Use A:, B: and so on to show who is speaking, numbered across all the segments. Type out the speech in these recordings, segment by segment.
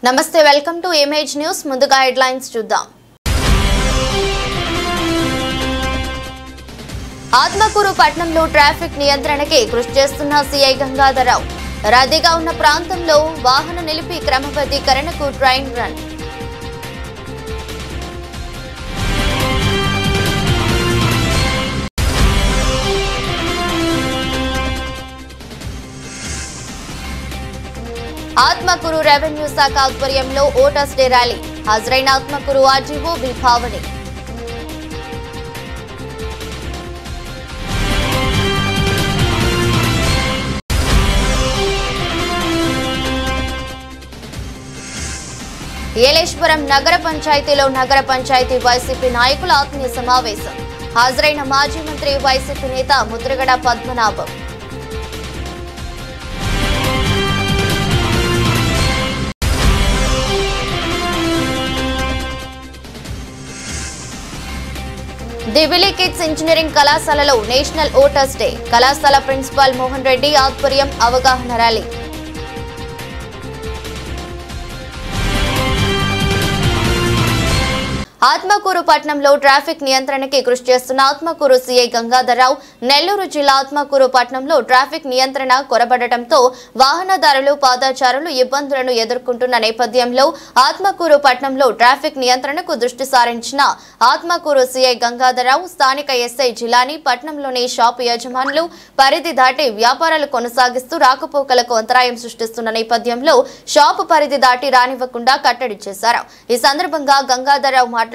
A: నమస్తే welcome to image news ముందుగా headlines చూద్దాం ఆత్మకూరు పట్టణంలో ట్రాఫిక్ నియంత్రణకి కృషి చేస్తున్న సీఐ గంగాధరరావు రద్దీగా ఉన్న ప్రాంతంలో వాహన నిలిపి క్రమబద్ధీకరణకు ట్రైన్ రన్ ఆత్మకూరు రెవెన్యూ శాఖ ఆధ్వర్యంలో ఓటర్స్ డే ర్యాలీ హాజరైన ఆత్మకూరు ఆర్జీఓ బి భావని ఏలేశ్వరం నగర పంచాయతీలో నగర పంచాయతీ వైసీపీ నాయకుల ఆత్మీయ సమావేశం హాజరైన మాజీ మంత్రి వైసీపీ నేత ముద్రగడ పద్మనాభం దివిలి కిడ్స్ ఇంజనీరింగ్ కళాశాలలో నేషనల్ ఓటర్స్ డే కళాశాల ప్రిన్సిపాల్ మోహన్ రెడ్డి ఆధ్వర్యం అవగాహన ర్యాలీ ఆత్మకూరు పట్టణంలో ట్రాఫిక్ నియంత్రణకి కృషి చేస్తున్న ఆత్మకూరు సీఐ గంగాధరరావు నెల్లూరు జిల్లా ఆత్మకూరు పట్టణంలో ట్రాఫిక్ నియంత్రణ కొరబడటంతో వాహనదారులు పాదచారులు ఇబ్బందులను ఎదుర్కొంటున్న నేపథ్యంలో ఆత్మకూరు పట్టణంలో ట్రాఫిక్ నియంత్రణకు దృష్టి సారించిన ఆత్మకూరు సీఐ గంగాధరరావు స్థానిక ఎస్ఐ జిలాని పట్టణంలోని షాపు యజమానులు పరిధి దాటి వ్యాపారాలు కొనసాగిస్తూ రాకపోకలకు అంతరాయం సృష్టిస్తున్న నేపథ్యంలో షాపు పరిధి దాటి రానివ్వకుండా కట్టడి చేశారు. ఈ సందర్భంగా గంగాధరరావు మాట్లాడుతూ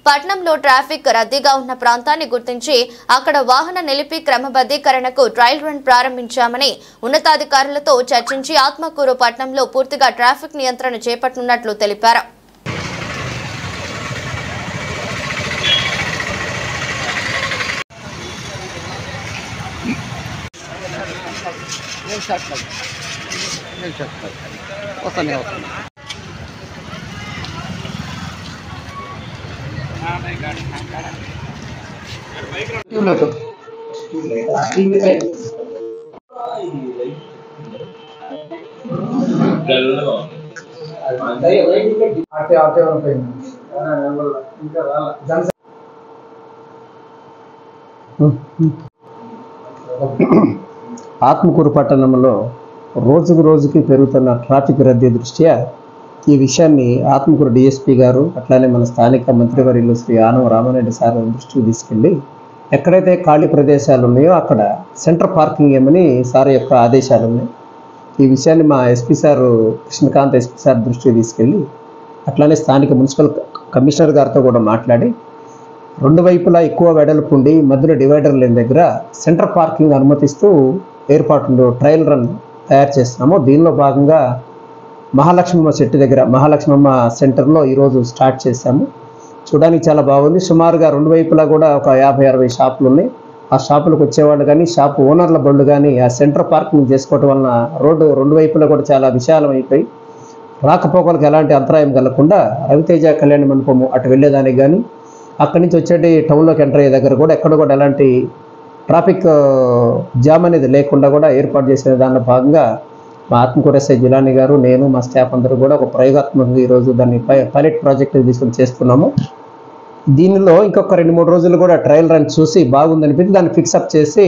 A: పట్టణంలో ట్రాఫిక్ రద్దీగా ఉన్న ప్రాంతాన్ని గుర్తించి అక్కడ వాహన నిలిపి క్రమబద్ధీకరణకు ట్రయల్ రన్ ప్రారంభించామని ఉన్నతాధికారులతో చర్చించి ఆత్మకూరు పట్టణంలో పూర్తిగా ట్రాఫిక్ నియంత్రణ చేపట్టనున్నట్లు తెలిపారు.
B: ఆత్మకూరు పట్టణంలో రోజుకు రోజుకి పెరుగుతున్న ట్రాఫిక్ రద్దీ దృష్ట్యా ఈ విషయాన్ని ఆత్మకూరు డిఎస్పీ గారు అట్లానే మన స్థానిక మంత్రివర్యులు శ్రీ ఆనవ రామారెడ్డి సార్ దృష్టికి తీసుకెళ్ళి ఎక్కడైతే ఖాళీ ప్రదేశాలు ఉన్నాయో అక్కడ సెంటర్ పార్కింగ్ ఏమని సార్ యొక్క ఆదేశాలు ఉన్నాయి. ఈ విషయాన్ని మా SP sir Krishnakant SP sir దృష్టికి తీసుకెళ్ళి అట్లానే స్థానిక మున్సిపల్ కమిషనర్ గారితో కూడా మాట్లాడి రెండు వైపులా ఎక్కువ వెడల్పు ఉండి మధ్యలో డివైడర్ లేని దగ్గర సెంటర్ పార్కింగ్ అనుమతిస్తూ ఏర్పాట్లు ట్రయల్ రన్ తయారు చేస్తున్నాము. దీనిలో భాగంగా మహాలక్ష్మమ్మ సెట్టు దగ్గర మహాలక్ష్మమ్మ సెంటర్లో ఈరోజు స్టార్ట్ చేశాము. చూడడానికి చాలా బాగుంది. సుమారుగా రెండు వైపులా కూడా ఒక 50-60 షాపులు ఉన్నాయి. ఆ షాపులకు వచ్చేవాళ్ళు కానీ షాపు ఓనర్ల బళ్ళు కానీ ఆ సెంటర్ పార్కింగ్ చేసుకోవటం వలన రోడ్డు రెండు వైపులా కూడా చాలా విశాలం అయిపోయి రాకపోకలకు ఎలాంటి అంతరాయం కలగకుండా రవితేజ కళ్యాణ మండపము అటు వెళ్ళేదానికి కానీ అక్కడి నుంచి వచ్చేటి టౌన్లోకి ఎంటర్ అయ్యే దగ్గర కూడా ఎక్కడ కూడా ఎలాంటి ట్రాఫిక్ జామ్ అనేది లేకుండా కూడా ఏర్పాటు చేసిన దానిలో భాగంగా మా ఆత్మకూరు ఎస్ఐ జిలాని గారు నేను మా స్టాఫ్ అందరూ కూడా ఒక ప్రయోగాత్మకంగా ఈరోజు దాన్ని పైలట్ ప్రాజెక్ట్ తీసుకొని చేస్తున్నాము. దీనిలో ఇంకొక 2-3 రోజులు కూడా ట్రయల్ రన్ చూసి బాగుందనిపించి దాన్ని ఫిక్సప్ చేసి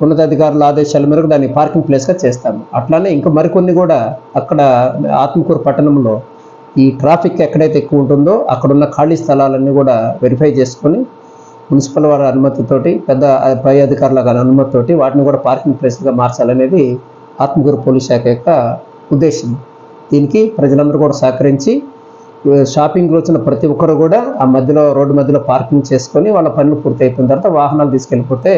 B: ఉన్నతాధికారుల ఆదేశాల మేరకు దాన్ని పార్కింగ్ ప్లేస్గా చేస్తాము. అట్లానే ఇంకా మరికొన్ని కూడా అక్కడ ఆత్మకూరు పట్టణంలో ఈ ట్రాఫిక్ ఎక్కడైతే ఎక్కువ ఉంటుందో అక్కడున్న ఖాళీ స్థలాలన్నీ కూడా వెరిఫై చేసుకొని మున్సిపల్ వారి అనుమతితోటి పెద్ద పై అధికారుల అనుమతితోటి వాటిని కూడా పార్కింగ్ ప్లేస్గా మార్చాలనేది ఆత్మకూరు పోలీస్ శాఖ యొక్క ఉద్దేశం. దీనికి ప్రజలందరూ కూడా సహకరించి షాపింగ్లో వచ్చిన ప్రతి ఒక్కరు కూడా ఆ మధ్యలో రోడ్డు మధ్యలో పార్కింగ్ చేసుకొని వాళ్ళ పనులు పూర్తి అయిపోయిన తర్వాత వాహనాలు తీసుకెళ్ళిపోతే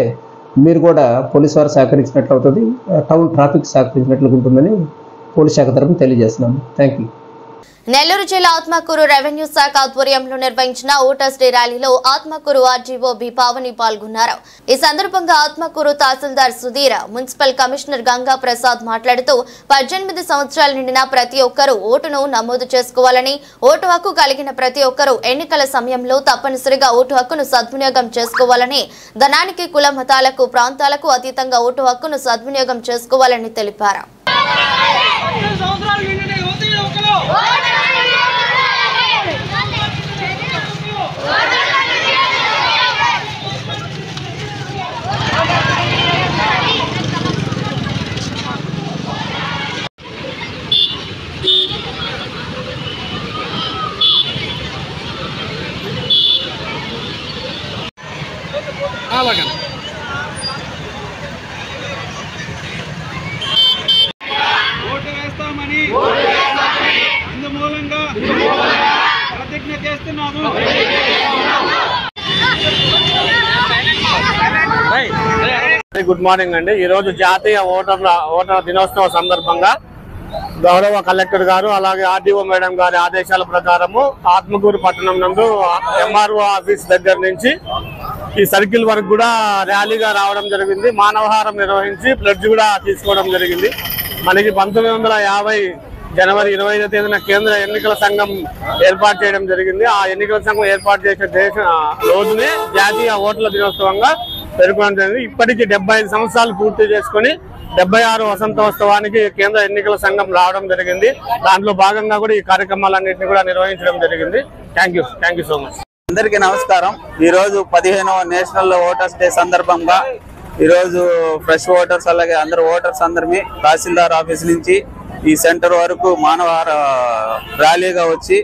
B: మీరు కూడా పోలీసు వారు సహకరించినట్లు అవుతుంది, టౌన్ ట్రాఫిక్ సహకరించినట్లుగా ఉంటుందని పోలీస్ శాఖ తరఫున తెలియజేస్తున్నాము. Thank you.
A: నెల్లూరు జిల్లా ఆత్మకూరు రెవెన్యూ శాఖ ఆధ్వర్యంలో నిర్వహించిన ఓటర్స్ డే ర్యాలీలో ఆత్మకూరు ఆర్జీఓ బి పావని పాల్గొన్నారు. ఈ సందర్భంగా ఆత్మకూరు తహసీల్దార్ సుధీర, మున్సిపల్ కమిషనర్ గంగా ప్రసాద్ మాట్లాడుతూ 18 సంవత్సరాలు నిండిన ప్రతి ఒక్కరూ ఓటును నమోదు చేసుకోవాలని, ఓటు హక్కు కలిగిన ప్రతి ఒక్కరూ ఎన్నికల సమయంలో తప్పనిసరిగా ఓటు హక్కును సద్వినియోగం చేసుకోవాలని, ధనానికి కుల మతాలకు ప్రాంతాలకు అతీతంగా ఓటు హక్కును సద్వినియోగం చేసుకోవాలని తెలిపారు.
C: ఓటు వేస్తామని అందుమూలంగా ప్రతిజ్ఞ చేస్తున్నాము.
D: గుడ్ మార్నింగ్ అండి. ఈరోజు జాతీయ ఓటర్ దినోత్సవం సందర్భంగా గౌరవ కలెక్టర్ గారు అలాగే ఆర్డీఓ మేడం గారి ఆదేశాల ప్రకారము ఆత్మకూరు పట్టణం నందు ఎంఆర్ఓ ఆఫీస్ దగ్గర నుంచి ఈ సర్కిల్ వరకు కూడా ర్యాలీగా రావడం జరిగింది. మానవహారం నిర్వహించి ప్లెడ్జ్ కూడా తీసుకోవడం జరిగింది. మనకి 1950 జనవరి 25వ తేదీన కేంద్ర ఎన్నికల సంఘం ఏర్పాటు చేయడం జరిగింది. ఆ ఎన్నికల సంఘం ఏర్పాటు చేసిన రోజునే జాతీయ ఓటర్ల దినోత్సవంగా పేర్కొనడం జరిగింది. ఇప్పటికీ 75 సంవత్సరాలు పూర్తి చేసుకుని 76వ వసంతోత్సవానికి కేంద్ర ఎన్నికల సంఘం రావడం జరిగింది. దాంట్లో భాగంగా కూడా ఈ కార్యక్రమాలన్నింటినీ కూడా నిర్వహించడం జరిగింది. Thank you so much.
E: అందరికీ నమస్కారం. ఈరోజు 15వ నేషనల్ ఓటర్స్ డే సందర్భంగా ఈరోజు ఫ్రెష్ ఓటర్స్ అలాగే అందరు ఓటర్స్ అందరినీ తహసీల్దార్ ఆఫీస్ నుంచి ఈ సెంటర్ వరకు మానవహార ర్యాలీగా వచ్చి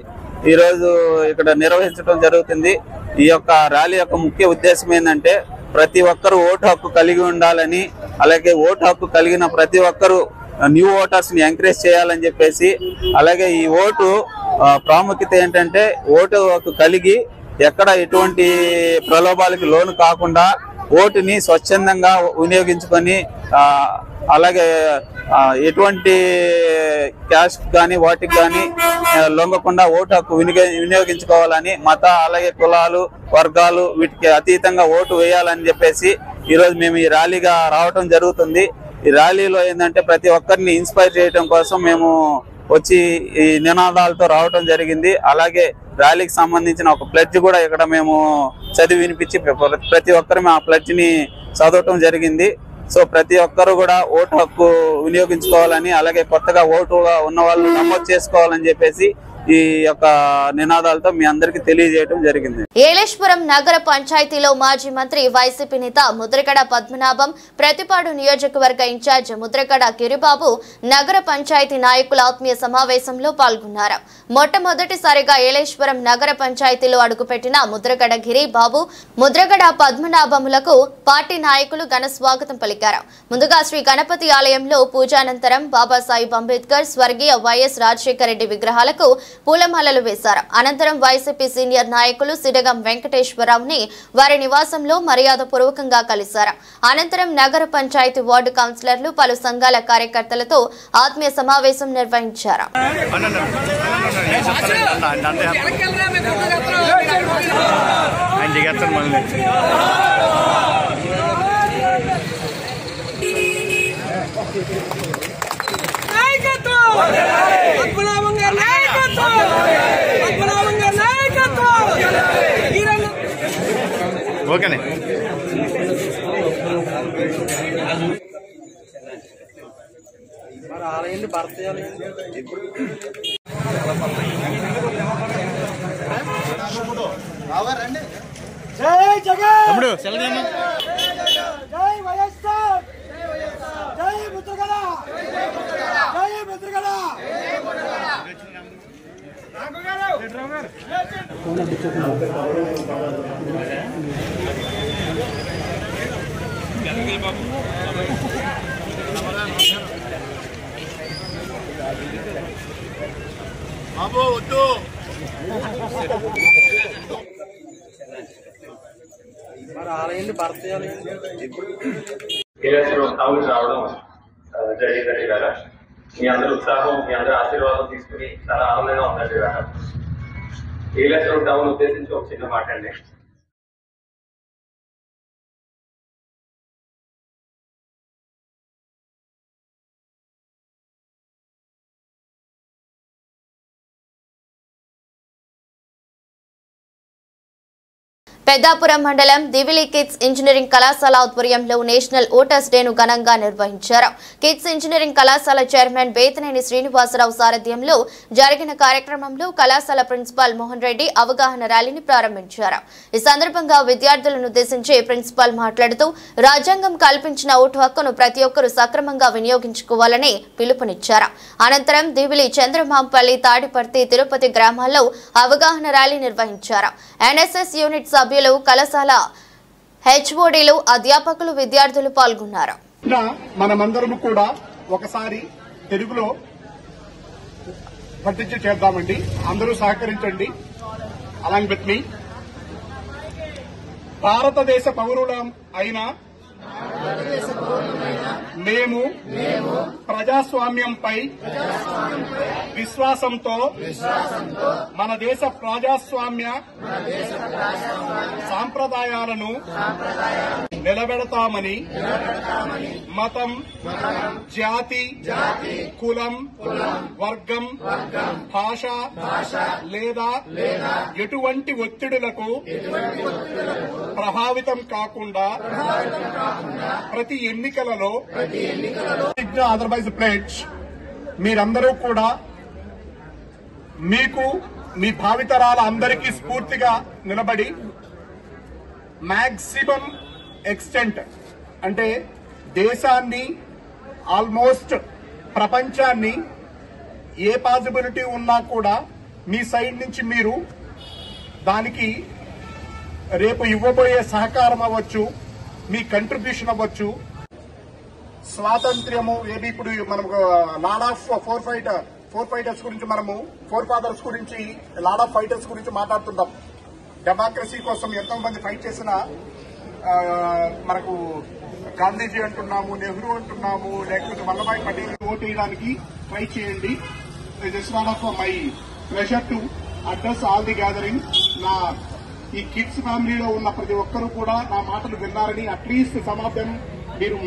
E: ఈరోజు ఇక్కడ నిర్వహించడం జరుగుతుంది. ఈ యొక్క ర్యాలీ యొక్క ముఖ్య ఉద్దేశం ఏంటంటే ప్రతి ఒక్కరూ ఓటు హక్కు కలిగి ఉండాలని, అలాగే ఓటు హక్కు కలిగిన ప్రతి ఒక్కరూ న్యూ ఓటర్స్ ని ఎంకరేజ్ చేయాలని చెప్పేసి, అలాగే ఈ ఓటు ప్రాముఖ్యత ఏంటంటే ఓటు హక్కు కలిగి ఎక్కడ ఎటువంటి ప్రలోభాలకు లోను కాకుండా ఓటుని స్వచ్ఛందంగా వినియోగించుకొని అలాగే ఎటువంటి క్యాష్ కానీ వాటికి కానీ లొంగకుండా ఓటు హక్కు వినియోగించుకోవాలని, మత అలాగే కులాలు వర్గాలు వీటికి అతీతంగా ఓటు వేయాలని చెప్పేసి ఈరోజు మేము ఈ ర్యాలీగా రావటం జరుగుతుంది. ఈ ర్యాలీలో ఏంటంటే ప్రతి ఒక్కరిని ఇన్స్పైర్ చేయడం కోసం మేము వచ్చి ఈ నినాదాలతో రావటం జరిగింది. అలాగే ర్యాలీకి సంబంధించిన ఒక ప్లెడ్జ్ కూడా ఇక్కడ మేము చదివి వినిపించి ప్రతి ఒక్కరు ఆ ప్లెడ్జ్ ని చదవటం జరిగింది. సో ప్రతి ఒక్కరు కూడా ఓటు హక్కు వినియోగించుకోవాలని, అలాగే కొత్తగా ఓటుగా ఉన్న వాళ్ళు నమోదు చేసుకోవాలని చెప్పేసి ఈ యొక్క నినాదాలతో మీ అందరికీ తెలియజేయడం జరిగింది.
A: ఏలేశ్వరం నగర పంచాయతీలో మాజీ మంత్రి వైసీపీ నేత ముద్రగడ పద్మనాభం, ప్రతిపాడు నియోజకవర్గ ఇన్ఛార్జ్ ముద్రగడ గిరిబాబు నగర పంచాయతీ నాయకుల ఆత్మీయ సమావేశంలో పాల్గొన్నారు. మొట్టమొదటిసారిగా ఏలేశ్వరం నగర పంచాయతీలో అడుగుపెట్టిన ముద్రగడ గిరిబాబు, ముద్రగడ పద్మనాభములకు పార్టీ నాయకులు ఘన స్వాగతం పలికారు. ముందుగా శ్రీ గణపతి ఆలయంలో పూజానంతరం బాబాసాహెబ్ అంబేద్కర్, స్వర్గీయ వైఎస్ రాజశేఖర రెడ్డి విగ్రహాలకు పూలమాలలు వేశారు. అనంతరం వైసీపీ సీనియర్ నాయకులు సిడగం వెంకటేశ్వరరావుని వారి నివాసంలో మర్యాదపూర్వకంగా కలిశారు. అనంతరం నగర పంచాయతీ వార్డు కౌన్సిలర్లు, పలు సంఘాల కార్యకర్తలతో ఆత్మీయ సమావేశం నిర్వహించారు.
D: ఓకేనే
C: జై జగన్,
D: తమ్ముడు సెలవు
C: జై వైఎస్ఆర్, జై ముద్రగడ, జై ముద్రగడ.
D: బాబు వద్దు.
F: టౌన్ రావడం జరిగిందండి. కదా మీ అందరి ఉత్సాహం, మీ అందరి ఆశీర్వాదం తీసుకుని చాలా ఆనందంగా ఉందండి. కదా ఏలేశ్వరం టౌన్ ఉద్దేశించి ఒక చిన్న మాట అండి.
A: పెద్దాపురం మండలం దివిలి కిడ్స్ ఇంజనీరింగ్ కళాశాల ఆధ్వర్యంలో నేషనల్ ఓటర్స్ డేను ఘనంగా నిర్వహించారు. కిడ్స్ ఇంజనీరింగ్ కళాశాల చైర్మన్ బేతనేని శ్రీనివాసరావు సారథ్యంలో జరిగిన కార్యక్రమంలో కళాశాల ప్రిన్సిపాల్ మోహన్ రెడ్డి అవగాహన ర్యాలీని ప్రారంభించారు. ఈ సందర్భంగా విద్యార్థులను ఉద్దేశించి ప్రిన్సిపాల్ మాట్లాడుతూ రాజ్యాంగం కల్పించిన ఓటు హక్కును ప్రతి ఒక్కరూ సక్రమంగా వినియోగించుకోవాలని పిలుపునిచ్చారు. అనంతరం దివిలి, చంద్రమాంపల్లి, తాడిపర్తి, తిరుపతి గ్రామాల్లో అవగాహన ర్యాలీ నిర్వహించారు. ఎన్ఎస్ఎస్ యూనిట్ సభ్యులు, కళాశాల హెచ్ఓడీలు, అధ్యాపకులు, విద్యార్థులు పాల్గొన్నారు.
G: మనమందరం కూడా ఒకసారి తెలుగులో ప్రతిజ్ఞ చేద్దామండి. అందరూ సహకరించండి. Along with me. భారతదేశ పౌరులం అయిన మేము ప్రజాస్వామ్యంపై విశ్వాసంతో మన దేశ ప్రజాస్వామ్య సాంప్రదాయాలను నిలబెడతామని మతం, జాతి, కులం, వర్గం, భాష లేదా ఎటువంటి ఒత్తిడులకు ప్రభావితం కాకుండా ప్రతి ఎన్నికలలో అదర్వైజ్ ప్లేజ్ మీరందరూ కూడా మీకు మీ భావితరాల అందరికీ స్ఫూర్తిగా నిలబడి మాక్సిమం ఎక్స్టెంట్ అంటే దేశాన్ని ఆల్మోస్ట్ ప్రపంచాన్ని ఏ పాసిబిలిటీ ఉన్నా కూడా మీ సైడ్ నుంచి మీరు దానికి రేపు ఇవ్వబోయే సహకారం అవ్వచ్చు, మీ కంట్రిబ్యూషన్ అవ్వచ్చు. స్వాతంత్ర్యము ఏది ఇప్పుడు మనకు లాడ్ ఆఫ్ ఫోర్ ఫైటర్స్ గురించి మనము ఫోర్ ఫాదర్స్ గురించి లాడ్ ఆఫ్ ఫైటర్స్ గురించి మాట్లాడుతున్నాం. డెమోక్రసీ కోసం ఎంతో మంది ఫైట్ చేసిన మనకు గాంధీజీ అంటున్నాము, నెహ్రూ అంటున్నాము, లేకపోతే వల్లభాయ్ పటేల్ ఓటు వేయడానికి ట్రై చేయండి. It is one of my pleasure to address all the gathering. నా ఈ కిడ్స్ ఫ్యామిలీలో ఉన్న ప్రతి ఒక్కరూ కూడా నా మాటలు విన్నారని అట్లీస్ట్ సమ్ ఆఫ్ దెమ్ మీరు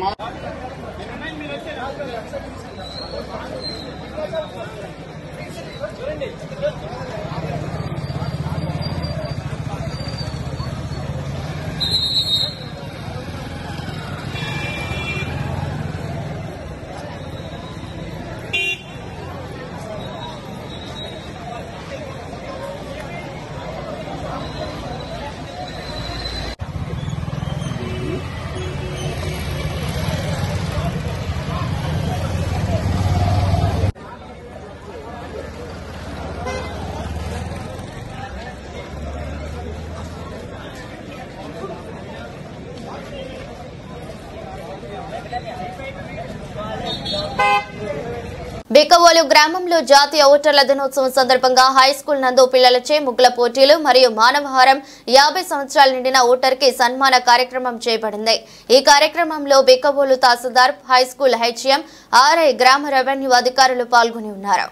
A: బికవోలు గ్రామంలో జాతీయ ఓటర్ల దినోత్సవం సందర్భంగా హైస్కూల్ నందు పిల్లలచే ముగ్గుల పోటీలు మరియు మానవహారం 50 సంవత్సరాలు నిండిన ఓటర్కి సన్మాన కార్యక్రమం చేపడింది. ఈ కార్యక్రమంలో బికవోలు తహసీల్దార్, హైస్కూల్ హెచ్ఎం, ఆర్ఐ, గ్రామ రెవెన్యూ అధికారులు పాల్గొని ఉన్నారు.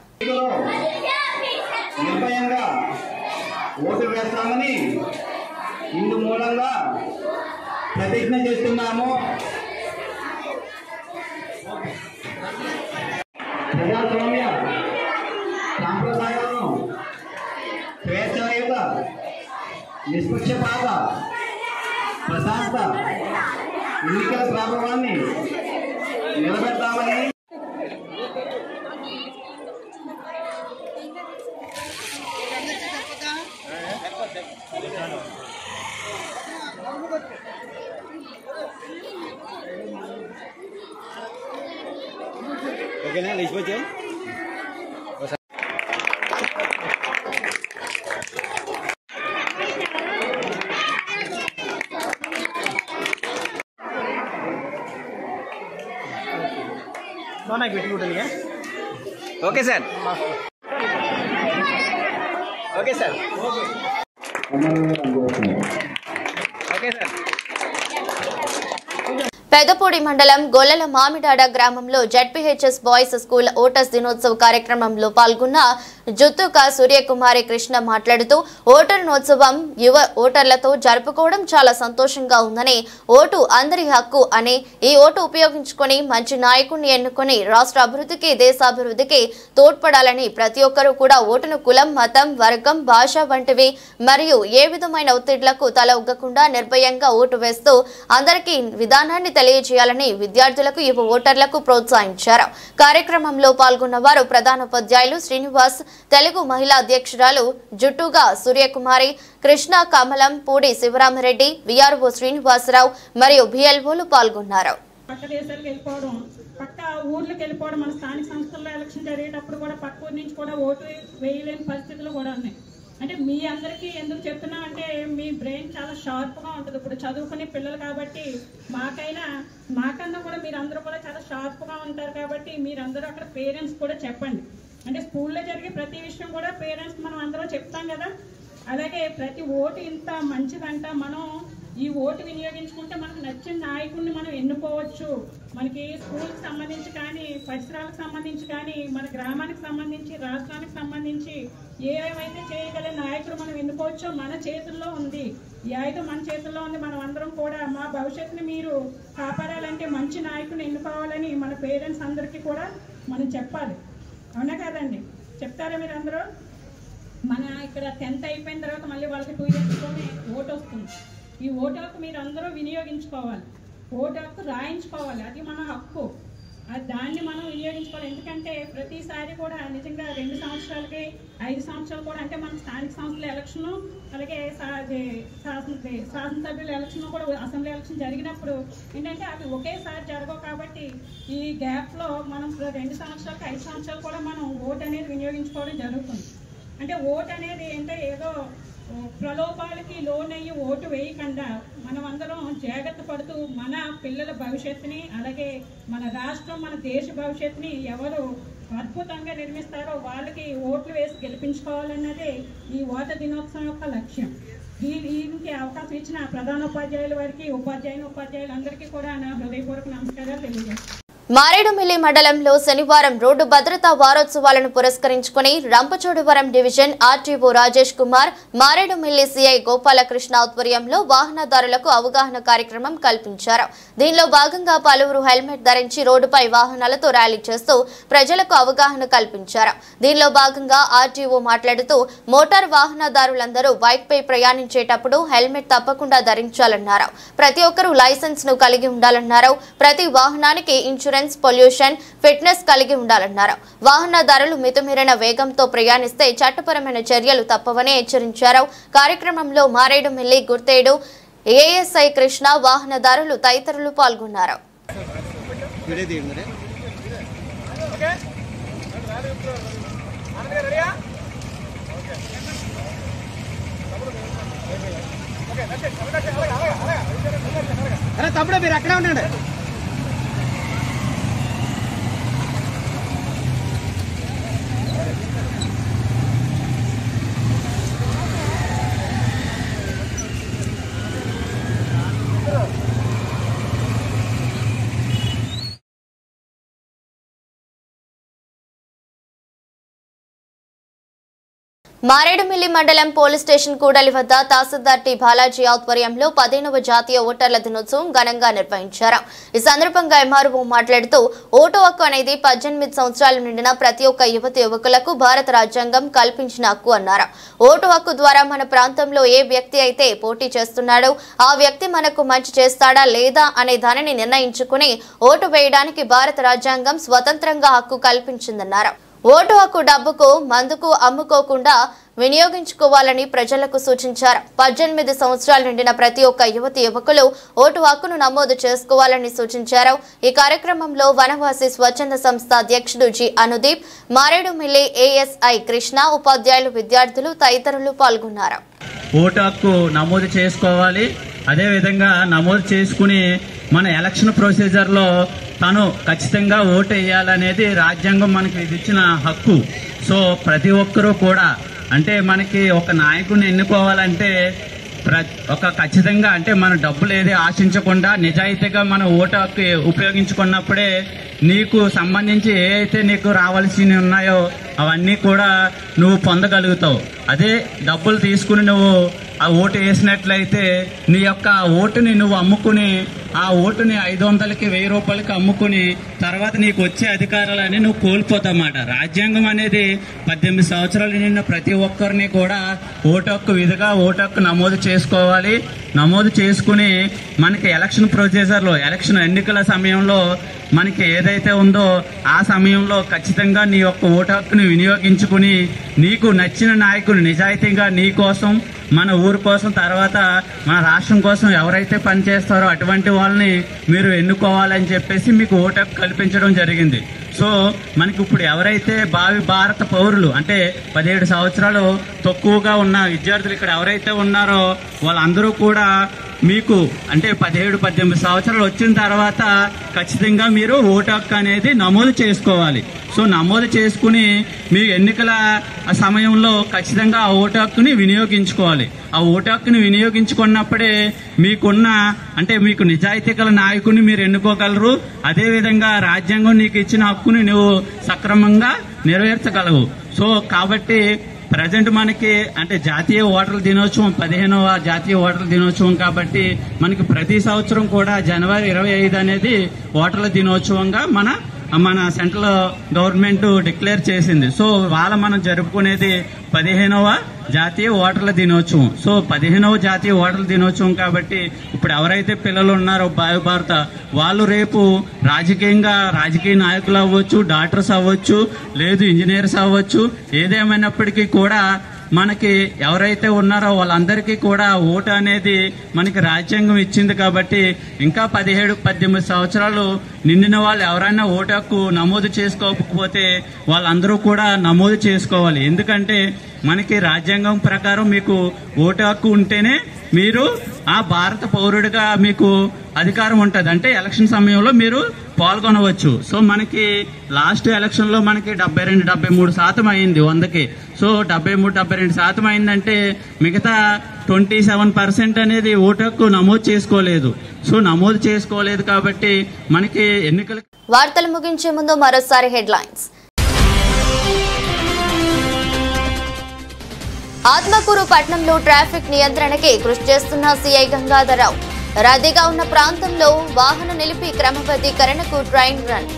H: ప్రజాస్వామ్య సాంప్రదాయాలను స్వేచ్ఛాయుత, నిష్పక్షపాత, ప్రశాంత ఎన్నికల ప్రభావాన్ని నిలబెట్టాలని ఓకేనా లేచిపోతే okay sir okay sir okay sir.
A: Pedapudi మండలం గొల్లల మామిడాడ గ్రామంలో జెడ్పీహెచ్ఎస్ బాయ్స్ స్కూల్ ఓటర్స్ దినోత్సవ కార్యక్రమంలో పాల్గొన్న జుత్తుక సూర్యకుమారి కృష్ణ మాట్లాడుతూ ఓటర్నోత్సవం యువ ఓటర్లతో జరుపుకోవడం చాలా సంతోషంగా ఉందని, ఓటు అందరి హక్కు అని, ఈ ఓటు ఉపయోగించుకొని మంచి నాయకుడిని ఎన్నుకొని రాష్ట్ర అభివృద్ధికి, దేశాభివృద్ధికి తోడ్పడాలని, ప్రతి ఒక్కరూ కూడా ఓటును కులం, మతం, వర్గం, భాష వంటివి మరియు ఏ విధమైన ఒత్తిళ్లకు తల ఉగ్గకుండా నిర్భయంగా ఓటు వేస్తూ అందరికీ విధానాన్ని తెలియజేయాలని విద్యార్థులకు, యువ ఓటర్లకు ప్రోత్సహించారు. కార్యక్రమంలో పాల్గొన్న వారు ప్రధానోపాధ్యాయులు శ్రీనివాస్, తెలుగు మహిళా అధ్యక్షురాలు జుట్టుగా సూర్యకుమారి, కృష్ణ, కమలం, పూడి శివరామరెడ్డి, విఆర్ఓ శ్రీనివాసరావు మరియు బిఎల్ఓలు పాల్గొన్నారు.
I: పక్క దేశాలకు వెళ్ళిపోవడం, పక్క ఊర్లకు వెళ్ళిపోవడం, మన స్థానిక సంస్థల్లో ఎలక్షన్ జరిగేటప్పుడు కూడా పక్క ఊరి నుంచి కూడా ఓటు వేయలేని పరిస్థితులు కూడా ఉన్నాయి. అంటే మీ అందరికీ ఎందుకు చెప్తున్నా అంటే మీ బ్రెయిన్ చాలా షార్ప్గా ఉంటుంది. ఇప్పుడు చదువుకునే పిల్లలు కాబట్టి మాకన్నా కూడా మీరందరూ కూడా చాలా షార్ప్గా ఉంటారు కాబట్టి మీరందరూ అక్కడ పేరెంట్స్ కూడా చెప్పండి. అంటే స్కూల్లో జరిగే ప్రతి విషయం కూడా పేరెంట్స్ మనం అందరం చెప్తాం కదా. అలాగే ప్రతి ఓటు ఇంత మంచిదంట, మనం ఈ ఓటు వినియోగించుకుంటే మనకు నచ్చిన నాయకుడిని మనం ఎన్నుకోవచ్చు. మనకి స్కూల్కి సంబంధించి కానీ, పరిసరాలకు సంబంధించి కానీ, మన గ్రామానికి సంబంధించి, రాష్ట్రానికి సంబంధించి ఏమైతే చేయగల నాయకుడు మనం ఎన్నుకోవచ్చో మన చేతుల్లో ఉంది. ఈ ఆయుధం మన చేతుల్లో ఉంది. మనం అందరం కూడా మా భవిష్యత్తుని మీరు కాపాడాలంటే మంచి నాయకుడిని ఎన్నుకోవాలని మన పేరెంట్స్ అందరికీ కూడా మనం చెప్పాలి. అవునా కాదండి? చెప్తారా మీరు అందరూ? మన ఇక్కడ 10th అయిపోయిన తర్వాత మళ్ళీ వాళ్ళకి 2 yearsలోనే ఓటు వస్తుంది. ఈ ఓటు హక్కు మీరు అందరూ వినియోగించుకోవాలి. ఓటు హక్కు రాయించుకోవాలి. అది మన హక్కు. దాన్ని మనం వినియోగించుకోవాలి. ఎందుకంటే ప్రతిసారి కూడా నిజంగా 2 సంవత్సరాలకి 5 సంవత్సరాలు కూడా అంటే మన స్థానిక సంస్థల ఎలక్షను, అలాగే శాసనసభ్యుల ఎలక్షన్ కూడా, అసెంబ్లీ ఎలక్షన్ జరిగినప్పుడు ఏంటంటే అవి ఒకేసారి జరగవు. కాబట్టి ఈ గ్యాప్లో మనం 2 సంవత్సరాలకి 5 సంవత్సరాలు కూడా మనం ఓటు అనేది వినియోగించుకోవడం జరుగుతుంది. అంటే ఓటు అనేది అంటే ఏదో ప్రలోభాలకి లోనయ్యి ఓటు వేయకుండా మనం అందరం జాగ్రత్త పడుతూ మన పిల్లల భవిష్యత్తుని, అలాగే మన రాష్ట్రం, మన దేశ భవిష్యత్తుని ఎవరు అద్భుతంగా నిర్మిస్తారో వాళ్ళకి ఓట్లు వేసి గెలిపించుకోవాలన్నదే ఈ ఓటర్ దినోత్సవం యొక్క లక్ష్యం. దీనికి అవకాశం ఇచ్చిన ప్రధానోపాధ్యాయుల వారికి, ఉపాధ్యాయులందరికీ కూడా నా హృదయపూర్వక నమస్కారాలు తెలియజేస్తాను.
A: మారేడుమిల్లి మండలంలో శనివారం రోడ్డు భద్రతా వారోత్సవాలను పురస్కరించుకుని Rampachodavaram division RTO Rajesh Kumar, Maredumilli CI Gopalakrishna ఆధ్వర్యంలో వాహనదారులకు అవగాహన కార్యక్రమం కల్పించారు. దీనిలో భాగంగా పలువురు హెల్మెట్ ధరించి రోడ్డుపై వాహనాలతో ర్యాలీ చేస్తూ ప్రజలకు అవగాహన కల్పించారు. దీనిలో భాగంగా ఆర్టీఓ మాట్లాడుతూ మోటార్ వాహనదారులందరూ బైక్పై ప్రయాణించేటప్పుడు హెల్మెట్ తప్పకుండా ధరించాలన్నారు. ప్రతి ఒక్కరూ లైసెన్స్ ను కలిగి ఉండాలన్నారు. ప్రతి వాహనానికి ఇన్సూరెన్స్, పొల్యూషన్, ఫిట్నెస్ కలిగి ఉండాలన్నారు. వాహనదారులు మితిమీరిన వేగంతో ప్రయాణిస్తే చట్టపరమైన చర్యలు తప్పవని హెచ్చరించారు. కార్యక్రమంలో మారేడుమిల్లి గుర్తేడు ఏఎస్ఐ కృష్ణ, వాహనదారులు తదితరులు పాల్గొన్నారు.
H: తమ్ముడు మీరు అక్కడే ఉండండి.
A: మారేడుమిల్లి మండలం పోలీస్ స్టేషన్ కూడలి వద్ద తహసీల్దార్ టి బాలాజీ ఆధ్వర్యంలో 15వ జాతీయ ఓటర్ల దినోత్సవం ఘనంగా నిర్వహించారు. ఈ సందర్భంగా ఎంఆర్ఓ మాట్లాడుతూ ఓటు హక్కు అనేది 18 సంవత్సరాలు నిండిన ప్రతి ఒక్క యువకులకు భారత రాజ్యాంగం కల్పించిన హక్కు అన్నారు. ఓటు హక్కు ద్వారా మన ప్రాంతంలో ఏ వ్యక్తి అయితే పోటీ చేస్తున్నాడో ఆ వ్యక్తి మనకు మంచి చేస్తాడా లేదా అనే దానిని నిర్ణయించుకుని ఓటు వేయడానికి భారత రాజ్యాంగం స్వతంత్రంగా హక్కు కల్పించిందన్నారు. ఓటు హక్కు డబ్బుకు, మందుకు అమ్ముకోకుండా వినియోగించుకోవాలని ప్రజలకు సూచించారు. 18 సంవత్సరాలు నిండిన ప్రతి ఒక్క యువకులు ఓటు హక్కును నమోదు చేసుకోవాలని సూచించారు. ఈ కార్యక్రమంలో వనవాసి స్వచ్ఛంద సంస్థ అధ్యక్షుడు జి అనుదీప్, మారేడుమిల్లి ఏఎస్ఐ కృష్ణ, ఉపాధ్యాయులు, విద్యార్థులు తదితరులు పాల్గొన్నారు.
J: ఓటు హక్కు నమోదు చేసుకోవాలి. అదేవిధంగా నమోదు చేసుకుని మన ఎలక్షన్ ప్రొసీజర్లో తను ఖచ్చితంగా ఓటు వేయాలనేది రాజ్యాంగం మనకి ఇచ్చిన హక్కు. సో ప్రతి ఒక్కరూ కూడా అంటే మనకి ఒక నాయకుడిని ఎన్నుకోవాలంటే ఖచ్చితంగా అంటే మన డబ్బులు ఏది ఆశించకుండా నిజాయితీగా మన ఓటు హక్కు ఉపయోగించుకున్నప్పుడే నీకు సంబంధించి ఏ అయితే నీకు రావాల్సినవి ఉన్నాయో అవన్నీ కూడా నువ్వు పొందగలుగుతావు. అదే డబ్బులు తీసుకుని నువ్వు ఆ ఓటు వేసినట్లయితే నీ యొక్క ఓటుని నువ్వు అమ్ముకుని ఆ ఓటుని 500కి 1000 రూపాయలకి అమ్ముకుని తర్వాత నీకు వచ్చే అధికారాలని నువ్వు కోల్పోతామాట. రాజ్యాంగం అనేది 18 సంవత్సరాలు నిండిన ప్రతి ఒక్కరిని కూడా ఓటు హక్కు విధిగా ఓటు హక్కు నమోదు చేసుకోవాలి. నమోదు చేసుకుని మనకి ఎలక్షన్ ప్రొసీజర్లో ఎలక్షన్ ఎన్నికల సమయంలో మనకి ఏదైతే ఉందో ఆ సమయంలో ఖచ్చితంగా నీ యొక్క ఓటు హక్కుని వినియోగించుకుని నీకు నచ్చిన నాయకులు నిజాయితీగా నీ కోసం, మన ఊరు కోసం, తర్వాత మన రాష్ట్రం కోసం ఎవరైతే పనిచేస్తారో అటువంటి వాళ్ళని మీరు ఎన్నుకోవాలని చెప్పేసి మీకు ఓటు హక్కు కల్పించడం జరిగింది. సో మనకి ఇప్పుడు ఎవరైతే భావి భారత పౌరులు అంటే 17 సంవత్సరాలు తక్కువగా ఉన్న విద్యార్థులు ఇక్కడ ఎవరైతే ఉన్నారో వాళ్ళందరూ కూడా మీకు అంటే 17-18 సంవత్సరాలు వచ్చిన తర్వాత ఖచ్చితంగా మీరు ఓటు హక్కు అనేది నమోదు చేసుకోవాలి. సో నమోదు చేసుకుని మీ ఎన్నికల సమయంలో ఖచ్చితంగా ఆ ఓటు హక్కుని వినియోగించుకోవాలి. ఆ ఓటు హక్కుని వినియోగించుకున్నప్పుడే మీకున్న అంటే మీకు నిజాయితీ గల నాయకుడిని మీరు ఎన్నుకోగలరు. అదేవిధంగా రాజ్యాంగం నీకు ఇచ్చిన హక్కుని నువ్వు సక్రమంగా నెరవేర్చగలవు. సో కాబట్టి ప్రజెంట్ మనకి అంటే జాతీయ ఓటర్ల దినోత్సవం 15వ జాతీయ ఓటర్ల దినోత్సవం కాబట్టి మనకి ప్రతి సంవత్సరం కూడా జనవరి 25 అనేది ఓటర్ల దినోత్సవంగా మన సెంట్రల్ గవర్నమెంట్ డిక్లేర్ చేసింది. సో వాళ్ళ మనం జరుపుకునేది 15వ జాతీయ ఓటర్ల దినోత్సవం. సో 15వ జాతీయ ఓటర్ల దినోత్సవం కాబట్టి ఇప్పుడు ఎవరైతే పిల్లలు ఉన్నారో భావి భారత వాళ్ళు రేపు రాజకీయ నాయకులు అవ్వచ్చు, డాక్టర్స్ అవ్వచ్చు, లేదు ఇంజనీర్స్ అవ్వచ్చు, ఏదేమైనప్పటికీ కూడా మనకి ఎవరైతే ఉన్నారో వాళ్ళందరికీ కూడా ఓటు అనేది మనకి రాజ్యాంగం ఇచ్చింది. కాబట్టి ఇంకా 17-18 సంవత్సరాలు నిండిన వాళ్ళు ఎవరైనా ఓటు హక్కు నమోదు చేసుకోకపోతే వాళ్ళందరూ కూడా నమోదు చేసుకోవాలి. ఎందుకంటే మనకి రాజ్యాంగం ప్రకారం మీకు ఓటు హక్కు ఉంటేనే మీరు ఆ భారత పౌరుడిగా మీకు అధికారం ఉంటుంది. అంటే ఎలక్షన్ సమయంలో మీరు పాల్గొనవచ్చు. సో మనకి లాస్ట్ ఎలక్షన్ లో మనకి 72-73% అయింది 100కి. సో 73-72% అయిందంటే మిగతా 27% అనేది ఓటు హక్కు నమోదు చేసుకోలేదు. సో నమోదు చేసుకోలేదు కాబట్టి మనకి ఎన్నికల
A: వార్తలు ముగించే ముందు మరోసారి హెడ్లైన్స్. ఆత్మకూరు పట్టణంలో ట్రాఫిక్ నియంత్రణకి కృషి చేస్తున్న సిఐ గంగాధరరావు. రద్దీగా ఉన్న ప్రాంతంలో వాహనం నిలిపి క్రమబద్ధీకరణకు ట్రైన్ రన్.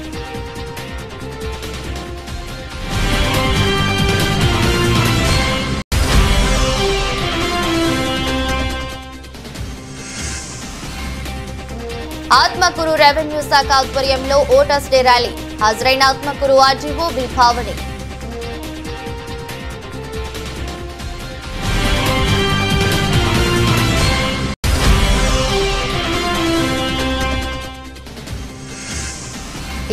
A: ఆత్మకూరు రెవెన్యూ శాఖ ఆధ్వర్యంలో ఓటర్స్ డే ర్యాలీ. హాజరైన ఆత్మకూరు ఆర్జీఓ బి భావని.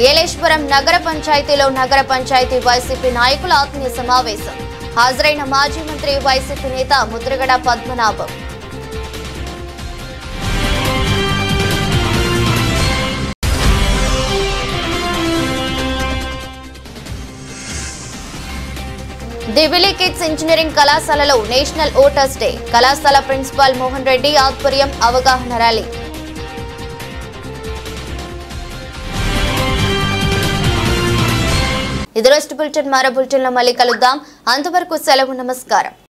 A: ఏలేశ్వరం నగర పంచాయతీలో నగర పంచాయతీ వైసీపీ నాయకుల ఆత్మీయ సమావేశం. హాజరైన మాజీ మంత్రి వైసీపీ నేత ముద్రగడ పద్మనాభం. దివిలి కిడ్స్ ఇంజనీరింగ్ కళాశాలలో నేషనల్ ఓటర్స్ డే. కళాశాల ప్రిన్సిపాల్ మోహన్ రెడ్డి ఆధ్వర్యం అవగాహన ర్యాలీ. ఇది రోజు బులెటిన్. మరో బులెటిన్లో మళ్ళీ కలుద్దాం. అంతవరకు సెలవు. నమస్కారం.